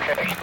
okay.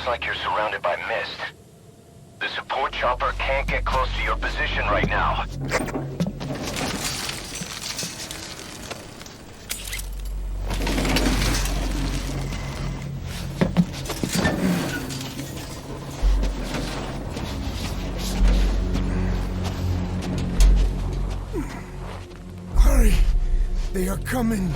Like you're surrounded by mist. The support chopper can't get close to your position right now. Hurry! They are coming!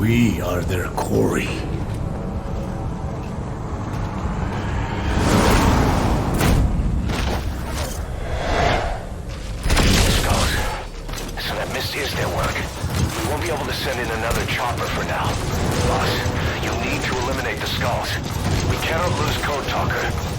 We are their quarry. Skulls. So that mist is their work. We won't be able to send in another chopper for now. Boss, you need to eliminate the skulls. We cannot lose Code Talker.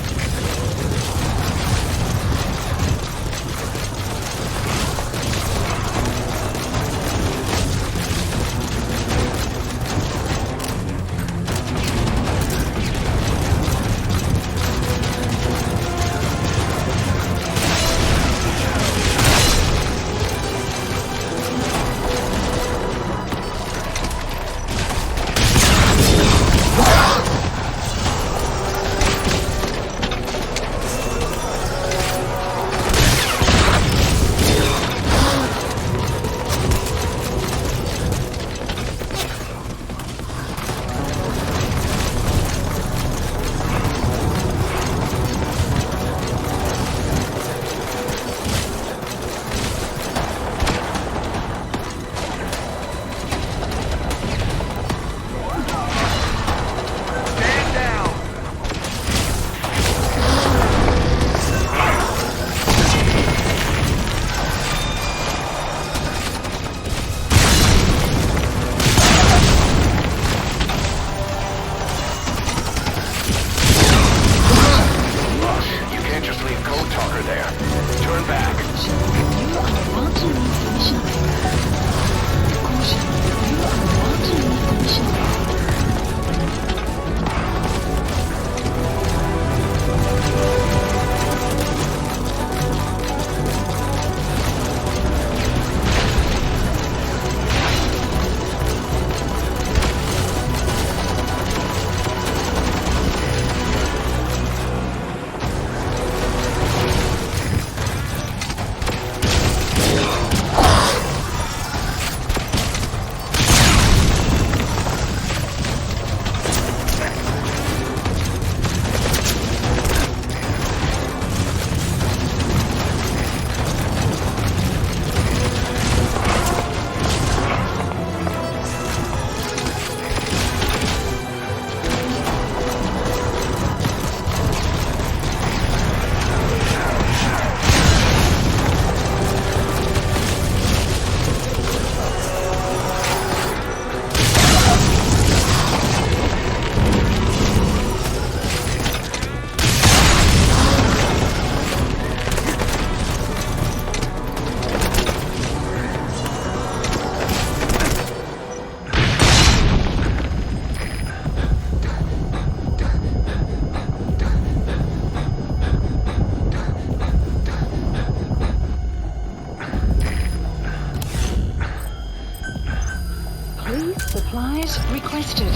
requested.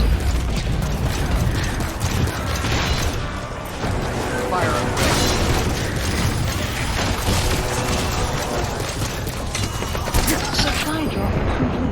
Fire away. Supply drop complete.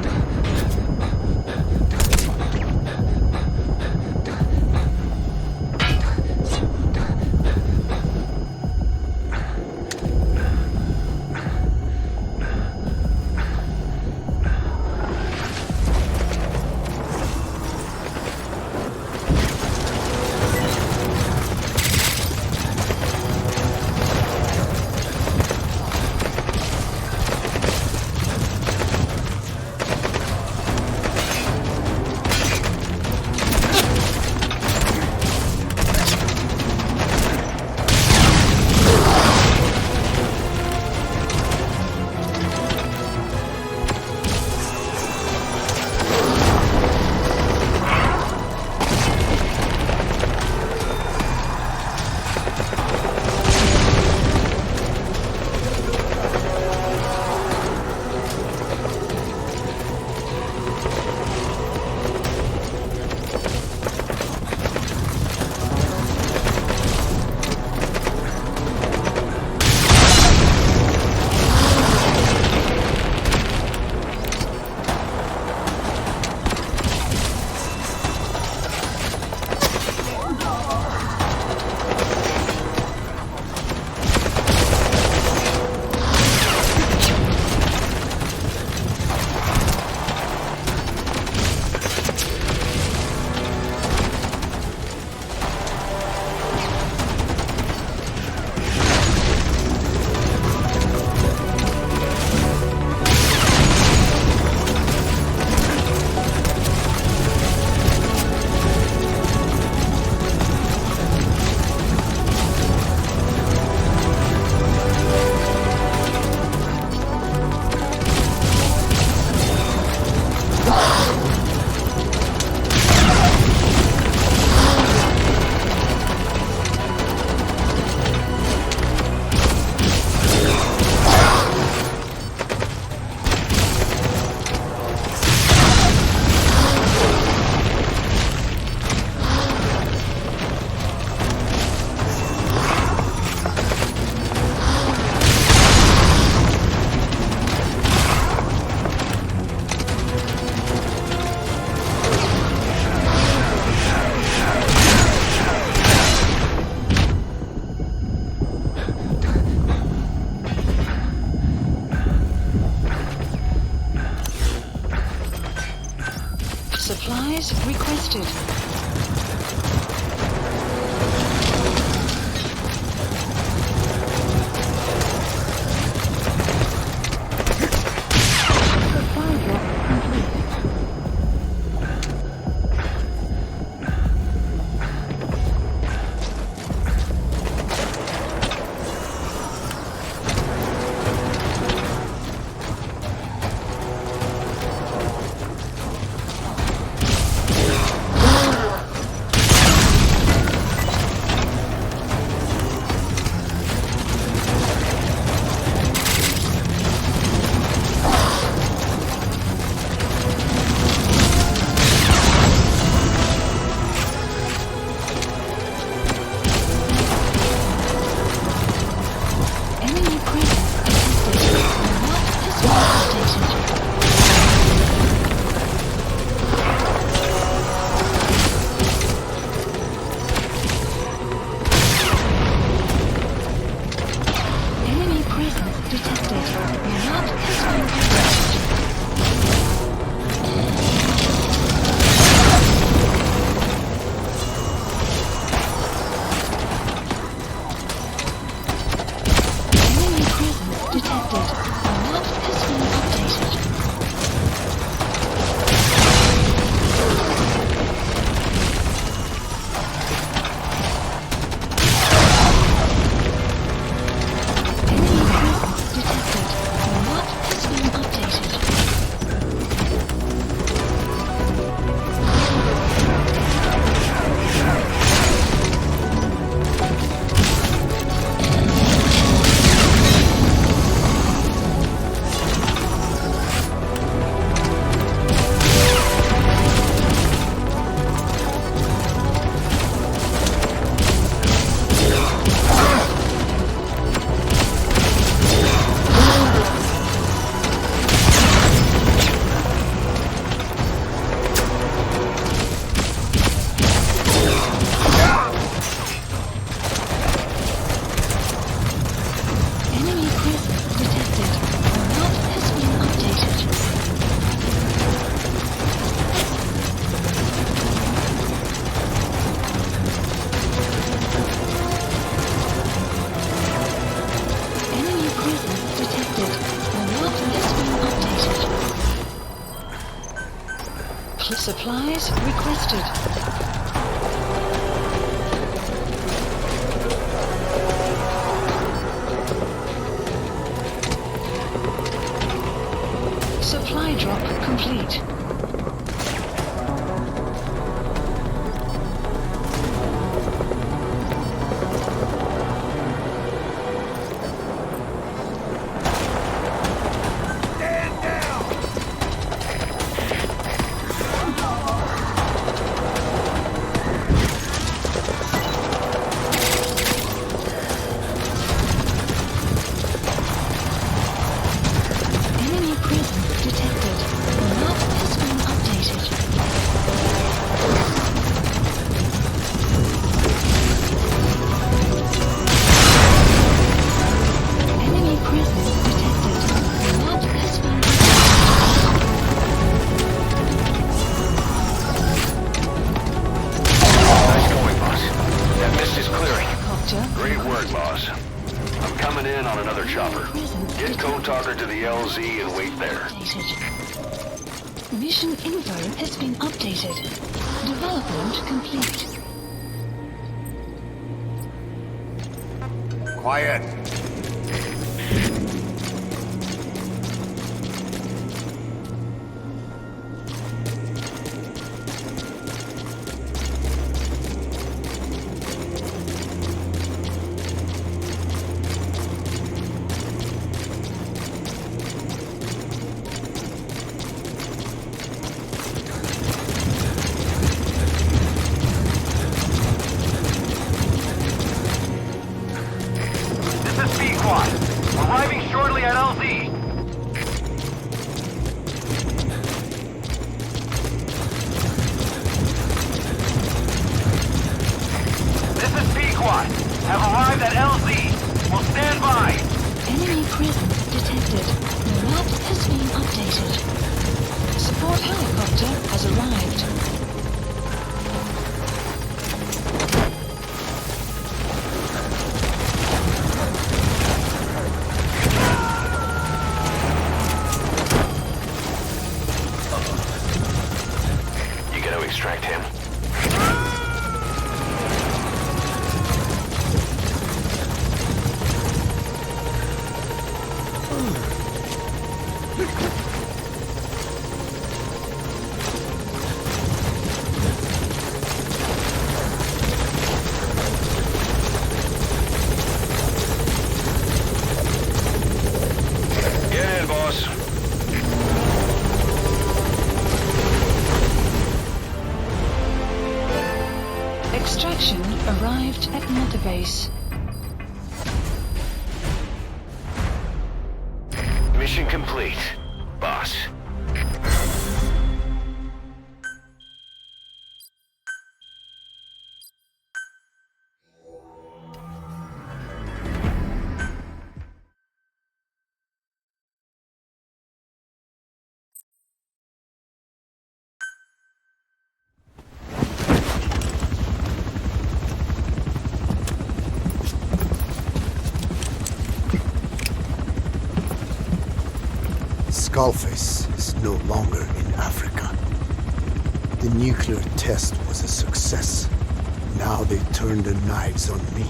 Supplies requested. Supply drop complete. Supplies requested. Supply drop complete. Mission info has been updated. Development complete. Quiet. Arrived at Mother Base. Mission complete, boss. Skullface is no longer in Africa. The nuclear test was a success. Now they turned their knives on me.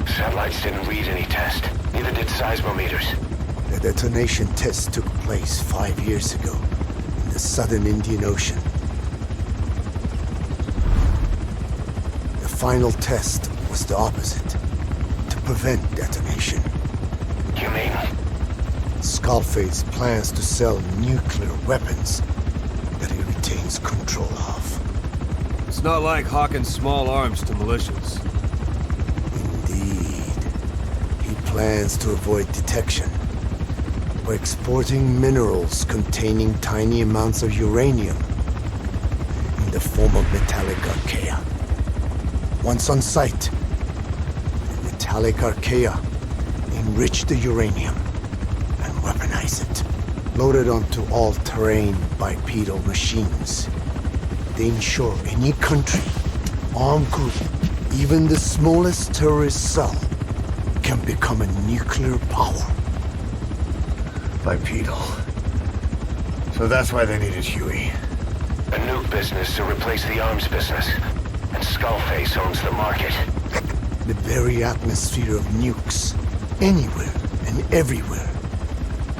Satellites didn't read any test. Neither did seismometers. The detonation test took place 5 years ago in the southern Indian Ocean. The final test was the opposite, to prevent detonation. You mean? Skullface plans to sell nuclear weapons that he retains control of. It's not like hawking small arms to militias. Indeed. He plans to avoid detection by exporting minerals containing tiny amounts of uranium in the form of metallic archaea. Once on site, the metallic archaea enrich the uranium and weaponize it. Loaded onto all-terrain bipedal machines, they ensure any country, armed group, even the smallest terrorist cell, can become a nuclear power. Bipedal. So that's why they needed Huey. A nuke business to replace the arms business. And Skullface owns the market. The very atmosphere of nukes, anywhere and everywhere.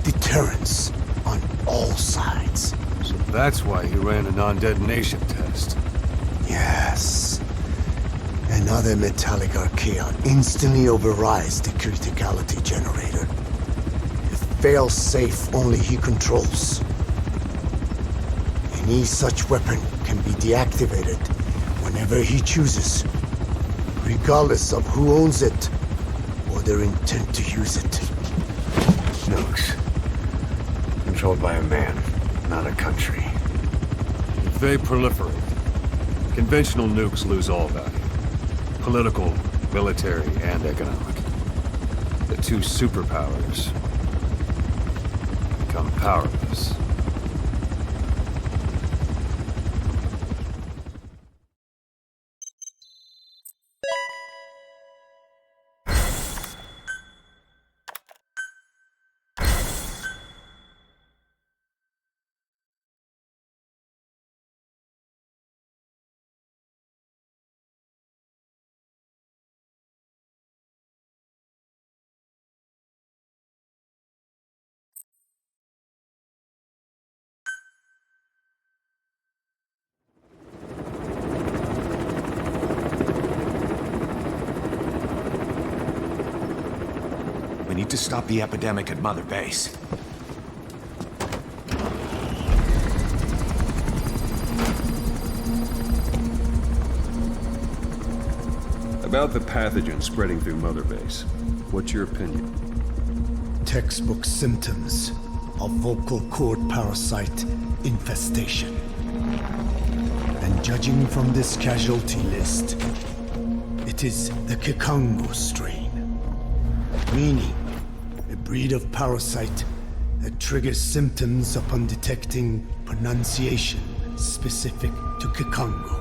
Deterrence on all sides. So that's why he ran a non-detonation test. Yes. Another metallic archaea instantly overrides the criticality generator. A fail-safe only he controls. Any such weapon can be deactivated whenever he chooses, regardless of who owns it or their intent to use it. Nukes. Controlled by a man, not a country. If they proliferate, conventional nukes lose all value. Political, military, and economic. The two superpowers become powerless. We need to stop the epidemic at Mother Base. About the pathogen spreading through Mother Base, what's your opinion? Textbook symptoms of vocal cord parasite infestation. And judging from this casualty list, it is the Kikongo strain. Meaning, a breed of parasite that triggers symptoms upon detecting pronunciation specific to Kikongo.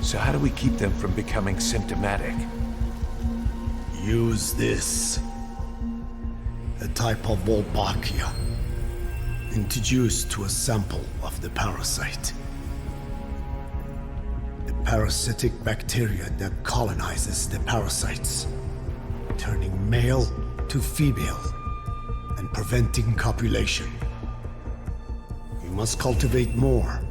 So how do we keep them from becoming symptomatic? Use this. A type of Wolbachia. Introduced to a sample of the parasite. The parasitic bacteria that colonizes the parasites, turning male to female and preventing copulation. We must cultivate more.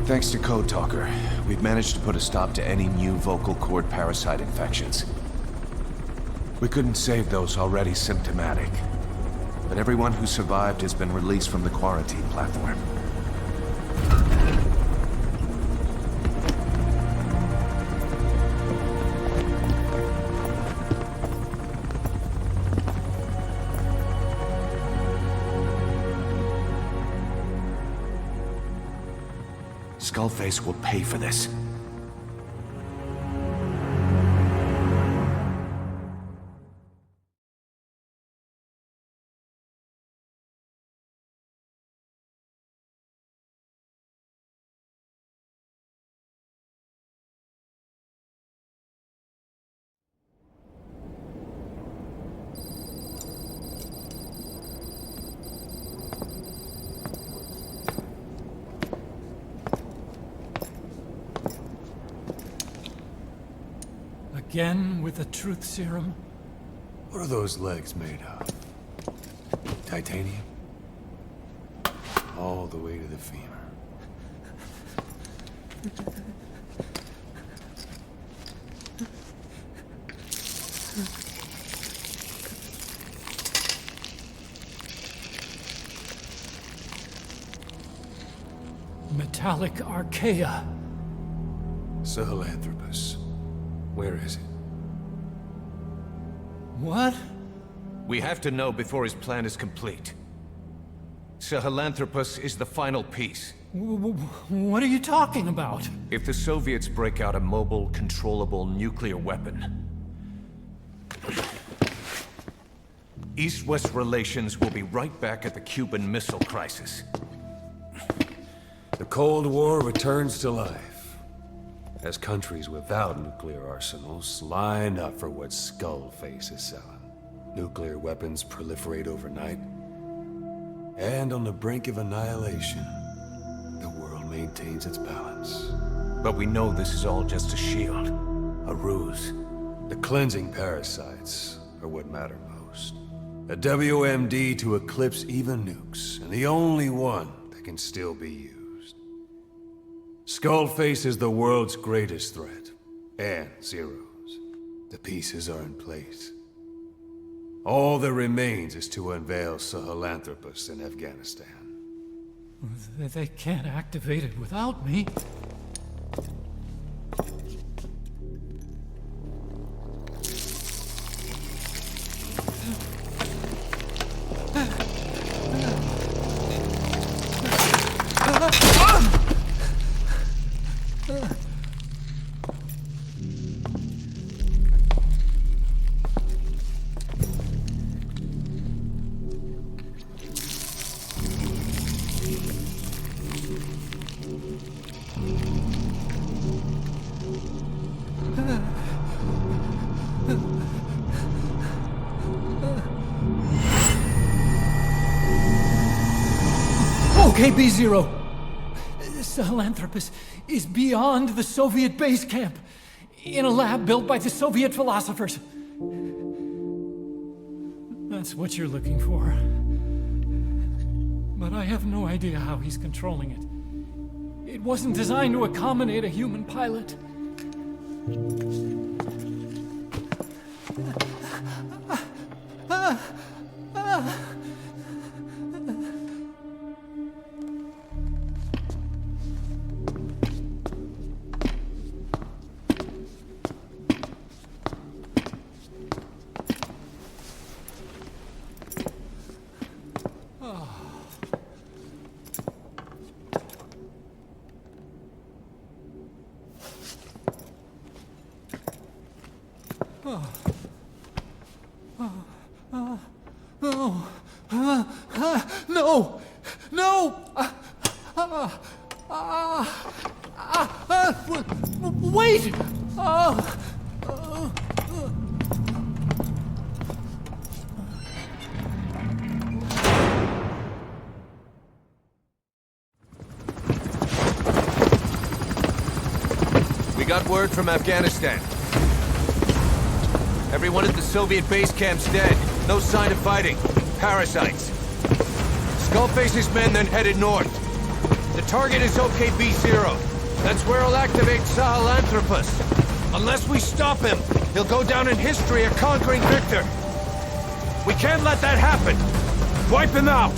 Thanks to Code Talker, we've managed to put a stop to any new vocal cord parasite infections. We couldn't save those already symptomatic, but everyone who survived has been released from the quarantine platform. Skullface will pay for this. Again with the truth serum? What are those legs made of? Titanium? All the way to the femur. metallic archaea. Sahelanthropus. Where is it? What? We have to know before his plan is complete. Sahelanthropus is the final piece. What are you talking about? If the Soviets break out a mobile, controllable nuclear weapon, East-West relations will be right back at the Cuban Missile Crisis. The Cold War returns to life, as countries without nuclear arsenals line up for what Skullface is selling. Nuclear weapons proliferate overnight, and on the brink of annihilation, the world maintains its balance. But we know this is all just a shield, a ruse. The cleansing parasites are what matter most. A WMD to eclipse even nukes, and the only one that can still be used. Skullface is the world's greatest threat, and Zero's. The pieces are in place. All that remains is to unveil Sahelanthropus in Afghanistan. They can't activate it without me. Okay, B-Zero. Sahelanthropus is beyond the Soviet base camp, in a lab built by the Soviet philosophers. That's what you're looking for. But I have no idea how he's controlling it. It wasn't designed to accommodate a human pilot. No! No! Wait! We got word from Afghanistan. Everyone at the Soviet base camp's dead. No sign of fighting. Parasites. Skullface's men then headed north. The target is OKB-0. That's where he'll activate Sahelanthropus. Unless we stop him, he'll go down in history a conquering victor. We can't let that happen. Wipe him out.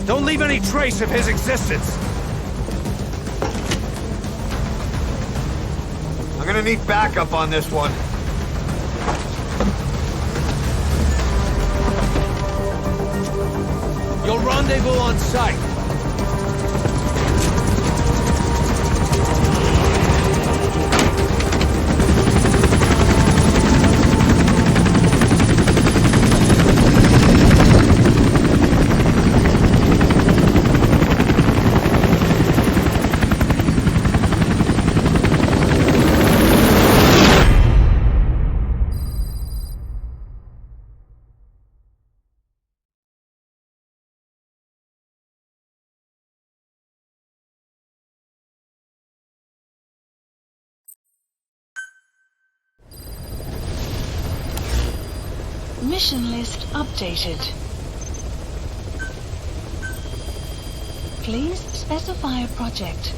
Don't leave any trace of his existence. I'm gonna need backup on this one. You'll rendezvous on site. Mission list updated. Please specify a project.